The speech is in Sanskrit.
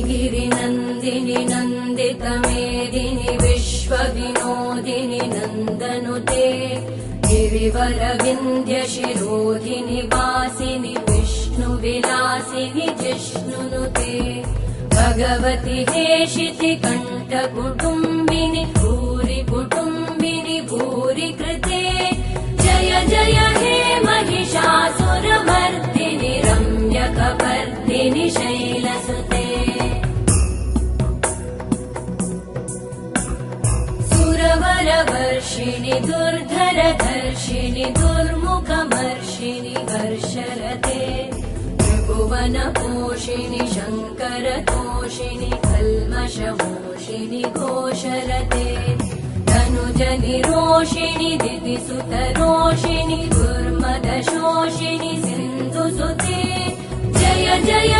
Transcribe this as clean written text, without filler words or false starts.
गिरिनन्दिनि नन्दितमेदिनि विश्वविनोदिनि नन्दनुते गिरिवरविन्ध्यशिरोधिनि वासिनि विष्णुविलासिनि जिष्णुनुते भगवति हेशिति कण्ठकुटुम्बिनि भूरि कुटुम्बिनि भूरि कृते जय जय हे महिषासुरमर्दिनि रम्यकपर्दिनि शैलसुते सुरवरवर्षिणि दुर्धरधर्षिणि दुर्मुखमर्षिणि हर्षरते त्रिभुवनपोषिणि शङ्करतोषिणि कल्मषमोषिणि घोषरते तनुजनिरोषिणि दितिसुतरोषिणि दुर्मदशोषिणि सिन्धुसुते जय जय